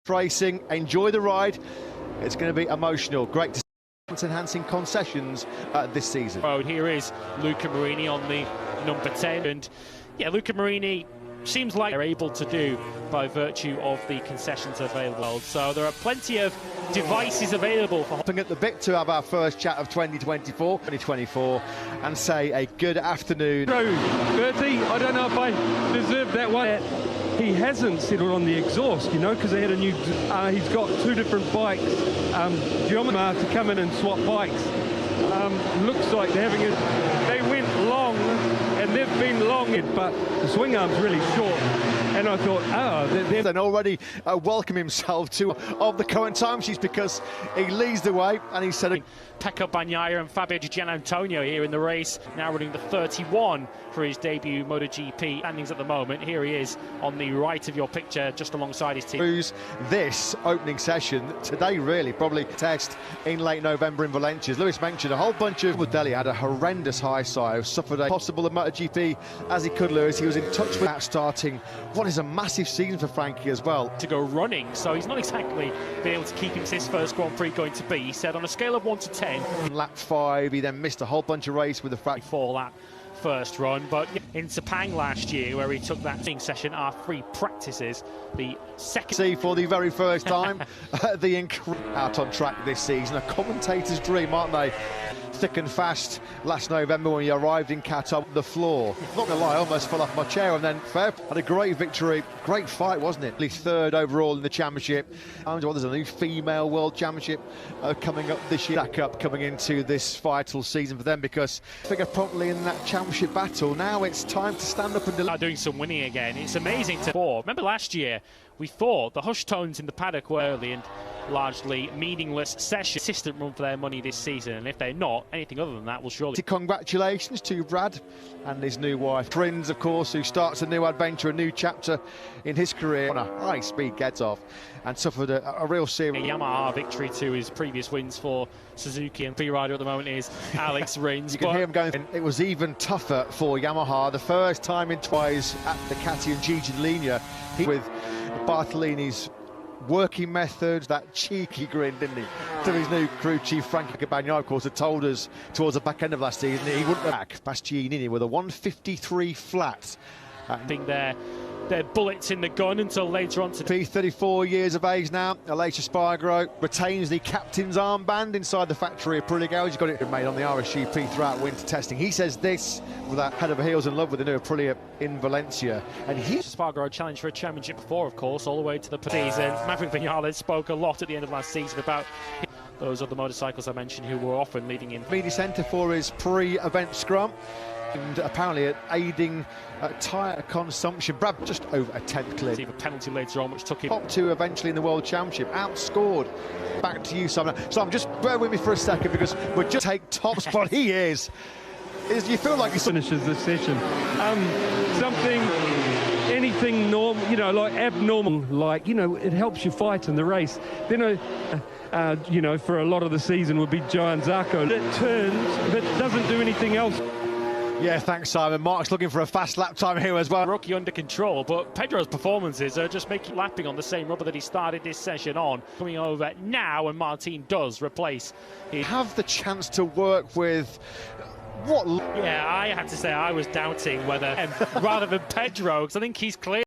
racing, enjoy the ride. It's going to be emotional. Great to see enhancing concessions this season. Here is Luca Marini on the number 10, and yeah, Luca Marini seems like they're able to do by virtue of the concessions available. So there are plenty of devices available for hopping at the bit to have our first chat of 2024 and say a good afternoon. Bertie, I don't know if I deserve that one. He hasn't settled on the exhaust, you know, because they had a new, he's got two different bikes, Geometer to come in and swap bikes. Looks like they're having they went long, and they've been long, but the swing arm's really short. And I thought, then already welcome himself to of the current timesheets because he leads the way, and he said Pecco Bagnaia and Fabio Di Gianantonio here in the race, now running the 31 for his debut MotoGP standings at the moment. Here he is on the right of your picture, just alongside his team. This opening session today, really, probably test in late November in Valencia. As Lewis mentioned, a whole bunch of Delhi had a horrendous high side, suffered a possible MotoGP as he could, Lewis. He was in touch with that starting. What is a massive season for Frankie as well. To go running, so he's not exactly been able to keep his first Grand Prix going to be. He said on a scale of 1 to 10. Lap 5, he then missed a whole bunch of race with the fracture. For that first run, but in Sepang last year, where he took that session, our free practices, the second. See for the very first time, out on track this season, a commentator's dream, aren't they? Thick and fast last November when he arrived in Qatar. The floor, not gonna lie, I almost fell off my chair, and then had a great victory, great fight, wasn't it? At least third overall in the championship. And there's a new female world championship coming up this year. Back up coming into this vital season for them, because figure promptly in that championship battle. Now it's time to stand up and deliver. Doing some winning again. It's amazing to. Remember last year we thought the hush tones in the paddock were early and largely meaningless session. Consistent run for their money this season, and if they're not, anything other than that will surely. Congratulations to Brad and his new wife, Prince, of course, who starts a new adventure, a new chapter in his career on a high-speed get-off, and suffered a real serious. A Yamaha victory to his previous wins for Suzuki, and free rider at the moment is Alex Rins. You can hear him going. It was even tougher for Yamaha. The first time in twice at the Ducati and Gigi Dall'Igna, with Bartolini's working methods, that cheeky grin, didn't he? To his new crew chief, Frankie Bagnaia, of course, had told us towards the back end of last season that he wouldn't back Bastianini with a 153 flat. I think they're bullets in the gun until later on today. 34 years of age now. Aleix Espargaro retains the captain's armband inside the factory of Aprilia. He's got it made on the RSGP throughout winter testing. He says this with that head over heels in love with the new Aprilia in Valencia. And Espargaro challenged for a championship before, of course, all the way to the season. Maverick Vinales spoke a lot at the end of last season about those other motorcycles I mentioned who were often leading in. Media centre for his pre-event scrum. And apparently aiding tyre consumption. Brad just over a 10th clear. A penalty later on, which took him top 2 eventually in the World Championship. Outscored. Back to you, Simon. So just bear with me for a second, because we're just take top spot. He is. You feel like he finishes this session. Anything normal, you know, like abnormal, like, you know, it helps you fight in the race. Then you know, for a lot of the season would be Giant Zarco. It turns, but doesn't do anything else. Yeah, thanks, Simon. Mark's looking for a fast lap time here as well. Rookie under control, but Pedro's performances are just making lapping on the same rubber that he started this session on. Coming over now, and Martin does replace. Have the chance to work with. What? Yeah, I had to say I was doubting whether, rather than Pedro, because I think he's clear.